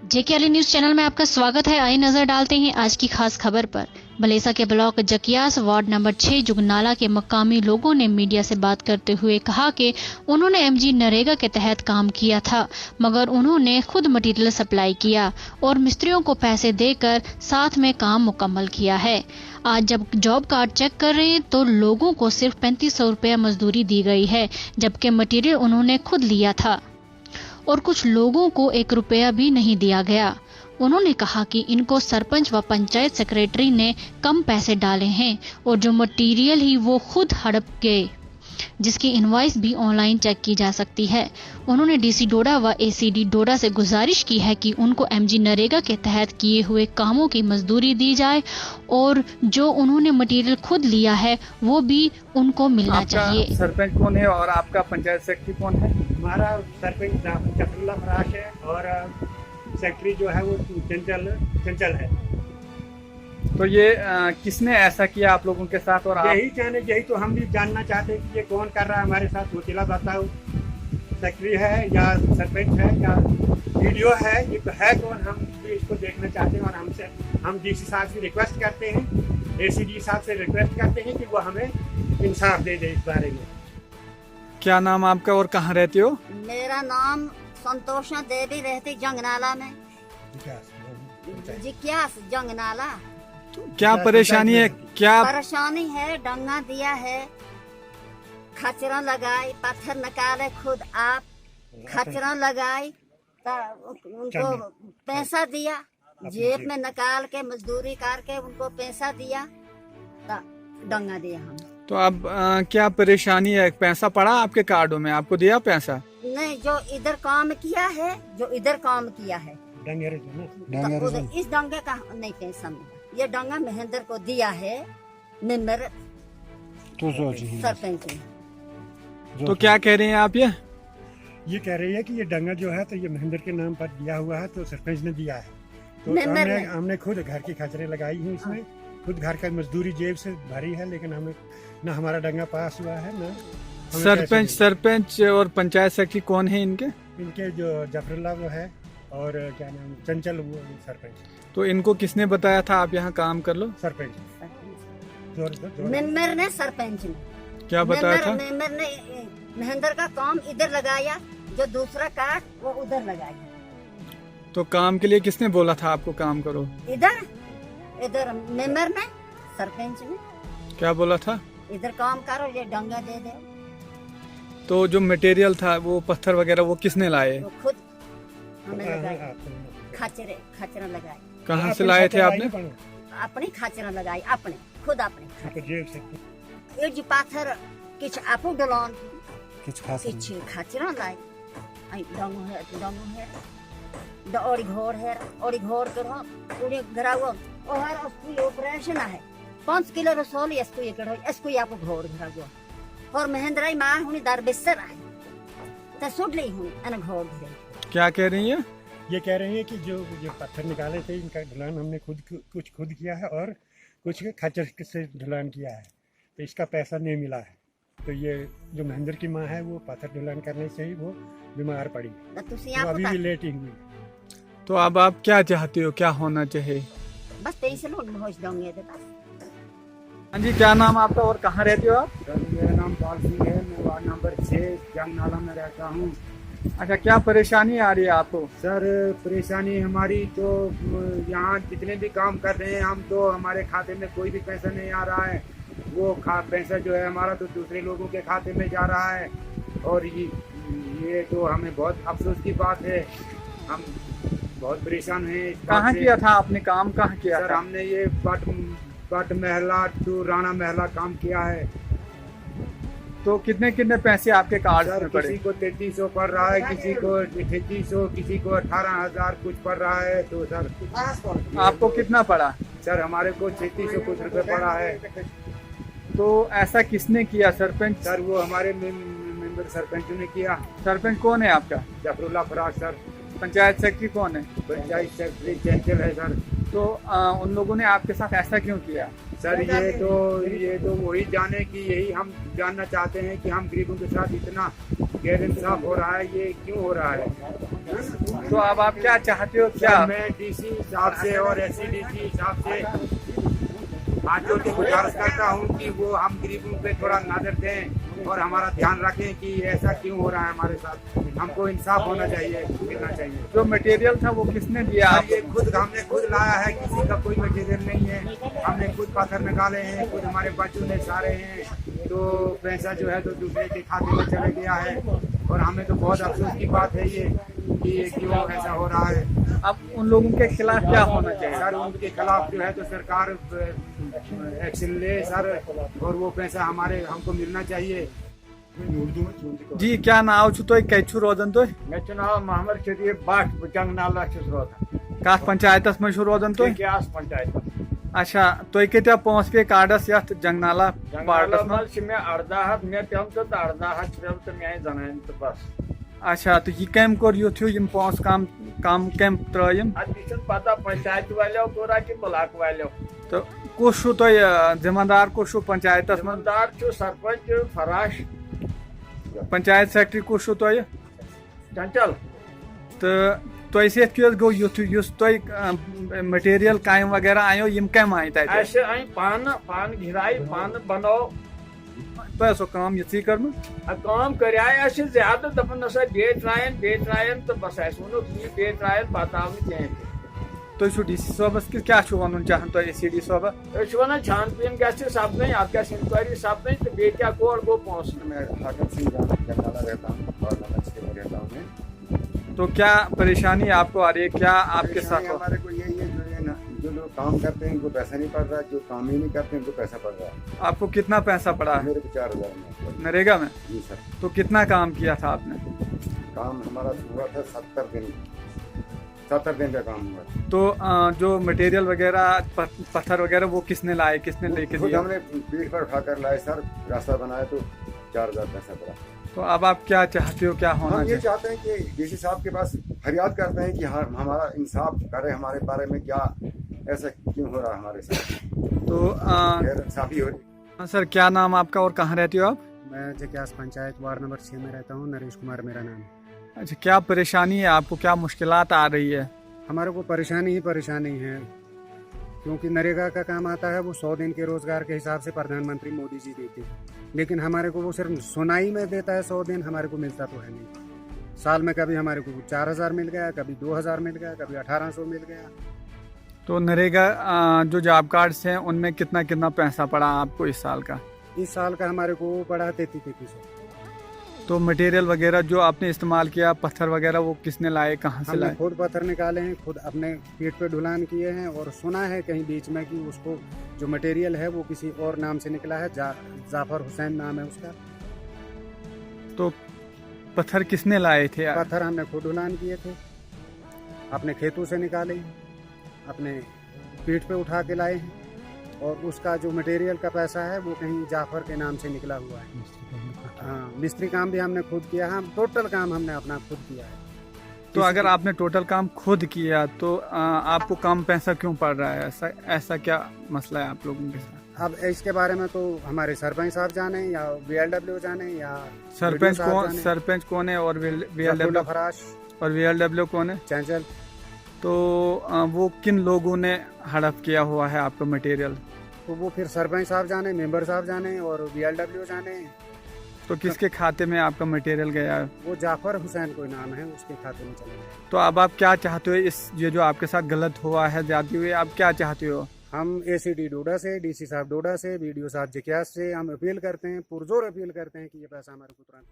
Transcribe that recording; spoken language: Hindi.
जेकेएलई न्यूज चैनल में आपका स्वागत है। आइए नजर डालते हैं आज की खास खबर पर। भलेसा के ब्लॉक जकियास वार्ड नंबर 6 जुगनाला के मकामी लोगों ने मीडिया से बात करते हुए कहा कि उन्होंने एमजी नरेगा के तहत काम किया था, मगर उन्होंने खुद मटेरियल सप्लाई किया और मिस्त्रियों को पैसे देकर साथ में काम मुकम्मल किया है। आज जब जॉब कार्ड चेक कर रहे हैं तो लोगों को सिर्फ 3500 रुपया मजदूरी दी गई है, जबकि मटेरियल उन्होंने खुद लिया था और कुछ लोगों को 1 रुपया भी नहीं दिया गया। उन्होंने कहा कि इनको सरपंच व पंचायत सेक्रेटरी ने कम पैसे डाले हैं और जो मटेरियल ही वो खुद हड़प गए, जिसकी इनवॉइस भी ऑनलाइन चेक की जा सकती है। उन्होंने डीसी डोडा व एसीडी डोडा से गुजारिश की है कि उनको एमजी नरेगा के तहत किए हुए कामों की मजदूरी दी जाए और जो उन्होंने मटेरियल खुद लिया है वो भी उनको मिलना चाहिए। सरपंच कौन है और आपका पंचायत सेक्रेटरी कौन है? हमारा सरपंच जफरुल्लाह फराश है और सेक्रेटरी जो है वो चंचल है। तो ये किसने ऐसा किया आप लोगों के साथ? और यही तो हम भी जानना चाहते हैं कि ये कौन कर रहा है हमारे साथ। वकीला बताओ, सेक्रेटरी है या सरपंच है या वीडियो है, ये तो है कौन? हम भी इसको देखना चाहते हैं और हम डीसी साहब से रिक्वेस्ट करते हैं, एसीडी साहब से रिक्वेस्ट करते हैं कि वो हमें इंसाफ दे दे इस बारे में। क्या नाम आपका और कहाँ रहते हो? मेरा नाम संतोषा देवी, रहती जंगनाला में। जिज्ञास जंगनाला। क्या परेशानी है? क्या परेशानी है? डंगा दिया है, खचरा लगाई, पत्थर निकाले खुद आप, खचरा लगाई, उनको पैसा दिया, जेब में निकाल के मजदूरी करके उनको पैसा दिया, डंगा दिया हम। तो अब क्या परेशानी है? पैसा पड़ा आपके कार्डों में? आपको दिया पैसा? नहीं, जो इधर काम किया है, इस डंगे का नहीं पैसा मिला। ये डंगा महेंद्र को दिया है मेंबर सरपंच ने। तो क्या कह रहे हैं आप? ये कह रही है कि ये डंगा जो है तो ये महेंद्र के नाम पर दिया हुआ है, तो सरपंच ने दिया है। तो हमने खुद घर की खचरे लगाई हैं इसमें, खुद घर का मजदूरी जेब से भरी है, लेकिन हमें ना हमारा डंगा पास हुआ है ना। सरपंच और पंचायत सेक्रेटरी कौन है इनके? इनके जो जफरुल्लाह वो है और क्या नाम चंचल वो सरपंच। तो इनको किसने बताया था आप यहाँ काम कर लो? सरपंच मेंबर ने, सरपंच ने। क्या बताया था? मेंबर ने महेंद्र का काम इधर लगाया, जो दूसरा काट वो उधर लगाया। तो काम के लिए किसने बोला था आपको काम करो? इधर मेंबर ने, सरपंच ने। क्या बोला था? इधर काम करो, ये डंगा दे दे। तो जो मटेरियल था वो पत्थर वगैरह वो किसने लाए? वो खुद हमें लगाए, खचरा लगाए। कहाँ से लाए थे आपने? अपनी खचरा लगाई, खुद अपने ये जो पाथर किछ आपू डलोन किछ खचरा लाई। डंगो है और घोर करो उड़ी घरावो और उसको ऑपरेशन है 5 किलो रसोल इसको ये करो, इसको आपको घोर घरावो और महेंद्र मां हुनी दर बिस्तर है त सुडली हुनी अन घोर घरे। क्या कह रही है? ये कह रही है कि जो पत्थर निकाले थे इनका ढलान हमने कुछ खुद किया है और कुछ खच्चर से ढलान किया है, तो इसका पैसा नहीं मिला है। तो ये जो महेंद्र की माँ है वो पत्थर ढलान करने से ही वो बीमार पड़ी, तो अभी भी लेटी हुई। तो अब आप क्या चाहते हो, क्या होना चाहिए? बस पैसे लोग पहुँच दोगे तो बस। हाँ जी, क्या नाम आपका और कहाँ रहते हो आप? मेरा नाम पाल सिंह है, मैं वार्ड नंबर 6 जंगनाला में रहता हूँ। अच्छा, क्या परेशानी आ रही है आपको? सर परेशानी हमारी तो यहाँ जितने भी काम कर रहे हैं हम, तो हमारे खाते में कोई भी पैसा नहीं आ रहा है। वो पैसा जो है हमारा तो दूसरे लोगों के खाते में जा रहा है और ये तो हमें बहुत अफसोस की बात है। हम बहुत परेशान हैं। कहाँ किया था आपने काम? कहाँ किया सर? था? हमने ये बट महला टू राणा महला काम किया है। तो कितने पैसे आपके कार्ड में पड़े? किसी को 3300 पड़ रहा है, किसी को 3300, किसी को 18,000 कुछ पड़ रहा है। तो सर आपको कितना पड़ा? सर हमारे को 3300 कुछ रुपए पड़ा है। तो ऐसा किसने किया? सरपंच? सर वो हमारे मेंबर सरपंच ने किया। सरपंच कौन है आपका? जफरुल्लाह फराज सर। पंचायत सेक्रेटरी कौन है? पंचायत सेक्रेटरी चंचल है सर। तो उन लोगों ने आपके साथ ऐसा क्यों किया? सर ये तो वही जाने की, यही हम जानना चाहते हैं कि हम गरीबों के साथ इतना गैर इंसाफ हो रहा है, ये क्यों हो रहा है। तो अब आप क्या चाहते हो? क्या मैं डीसी साहब से और एससीडीसी साहब से हाथ जोड़ के गुजारिश करता हूँ कि वो हम गरीबों पे थोड़ा नजर दें और हमारा ध्यान रखें कि ऐसा क्यों हो रहा है हमारे साथ। हमको इंसाफ होना चाहिए, मिलना चाहिए। जो मटेरियल था वो किसने दिया? आप ये हमने खुद लाया है, किसी का कोई मटेरियल नहीं है। हमने खुद पत्थर निकाले हैं, खुद हमारे बच्चों ने सारे हैं। तो पैसा जो है तो दूसरे के खाते में चले गया है और हमें तो बहुत अफसोस की बात है ये कि क्यों ऐसा हो रहा है। अब उन लोगों के खिलाफ क्या होना चाहिए? सर उनके खिलाफ जो है तो सरकार एक्शन ले सर, और वो पैसा हमको मिलना चाहिए। जी क्या नाव छु तो कैचु रोजन तो? मे नाव मोहम्मद शरीफ भट्ट जंग नाला रोजान। कत पंचायतस मज रोजन तो? पंचायत। अच्छा तुम कत्या पोस पे कार्डस यथ जंगनाला पार्टस मज मे 18 मे पेम तो 18 पेम तो मे जनान तो बस। अच्छा तो यह कम कोर युथ यम पोस कम कम त्रयम? अत पता पंचायत वाले कोरा कि ब्लॉक वाले। तो कुछ तो जिम्मेदार कुछ पंचायतस मज? जिम्मेदार सरपंच फराश, पंचायत सेक्रेटरी कुछ तो चंचल। तो तुम सत गो युथ तुम मटेरियल कायम वगैरह आयो यम कम आय तय पान घिराई पान बनो तो सो काम ये कर काम कर ज्यादा दपन नसा बे ट्रायन तो बस वो बे ट्रायन बताव कहें। तुम डीसी सोबस क्या वन चाहान तो एसडी सोब? वन छान बीन ग सपन अत इंक्वायरी सपन तो बे क्या कोर गो पोस। मैं हाकिम सिंह जंगनाला रहता हूँ और नंबर 6 में रहता हूँ मैं। तो क्या परेशानी आपको आ रही है? क्या आपके साथ? हमारे को यही है जो लोग काम करते हैं उनको पैसा नहीं पड़ रहा, जो काम ही नहीं करते उनको पैसा पड़ रहा है। आपको कितना पैसा पड़ा है? मेरे को 4000 में। नरेगा में? जी सर। तो कितना काम किया था आपने? काम हमारा हुआ था 70 दिन का काम हुआ। तो जो मटेरियल वगैरह पत्थर वगैरह वो किसने लाए, किसने लेके दिया? हमने पीठ पर उठाकर लाए सर, रास्ता बनाया तो 4000 पैसा पड़ा। तो अब आप क्या चाहते हो, क्या होना हम ये चाहिए? चाहते हैं कि डीसी साहब के पास फरियाद करते हैं कि हमारा इंसाफ करे, हमारे बारे में क्या ऐसा क्यों हो रहा है हमारे साथ। तो गैर इंसाफी हो रही। सर क्या नाम आपका और कहाँ रहते हो आप? मैं जकियास पंचायत वार्ड नंबर 6 में रहता हूँ। नरेश कुमार मेरा नाम है। अच्छा क्या परेशानी है आपको, क्या मुश्किलात आ रही है? हमारे को परेशानी ही परेशानी है, क्योंकि नरेगा का काम आता है वो 100 दिन के रोजगार के हिसाब से प्रधानमंत्री मोदी जी देते हैं, लेकिन हमारे को वो सिर्फ सुनाई में देता है। 100 दिन हमारे को मिलता तो है नहीं। साल में कभी हमारे को 4000 मिल गया, कभी 2000 मिल गया, कभी 1800 मिल गया। तो नरेगा जो जॉब कार्ड्स हैं उनमें कितना कितना पैसा पड़ा आपको इस साल का? इस साल का हमारे को पड़ा 3300। तो मटेरियल वगैरह जो आपने इस्तेमाल किया, पत्थर वगैरह, वो किसने लाए, कहाँ से लाए? खुद पत्थर निकाले हैं, खुद अपने पेट पे ढुलान किए हैं। और सुना है कहीं बीच में कि उसको जो मटेरियल है वो किसी और नाम से निकला है, जाफर हुसैन नाम है उसका। तो पत्थर किसने लाए थे? पत्थर हमने खुद ढुलान किए थे, अपने खेतों से निकाले, अपने पीठ पे उठा के लाए हैं। और उसका जो मटेरियल का पैसा है वो कहीं जाफर के नाम से निकला हुआ है। हाँ, मिस्त्री काम भी हमने खुद किया है, टोटल काम हमने अपना खुद किया है। तो अगर आपने टोटल काम खुद किया तो आपको कम पैसा क्यों पड़ रहा है? ऐसा क्या मसला है आप लोगों के साथ? अब इसके बारे में तो हमारे सरपंच साहब जाने या VLW जाने या सरपंच कौन है और VLW फराश और VLW कौन है? चंचल। तो वो किन लोगों ने हड़प किया हुआ है आपका मटेरियल? तो वो फिर सरपंच साहब जाने, मेंबर साहब जाने और VLW जाने। तो किसके खाते में आपका मटेरियल गया है? वो जाफर हुसैन कोई नाम है, उसके खाते में चला गया। तो अब आप क्या चाहते हो? ये जो आपके साथ गलत हुआ है, ज्यादती हुई, आप क्या चाहते हो? हम ACD डोडा से, DC साहब डोडा से, BDO साहब जकियास से हम अपील करते हैं, पुरजोर अपील करते हैं कि ये पैसा हमारे को तुरंत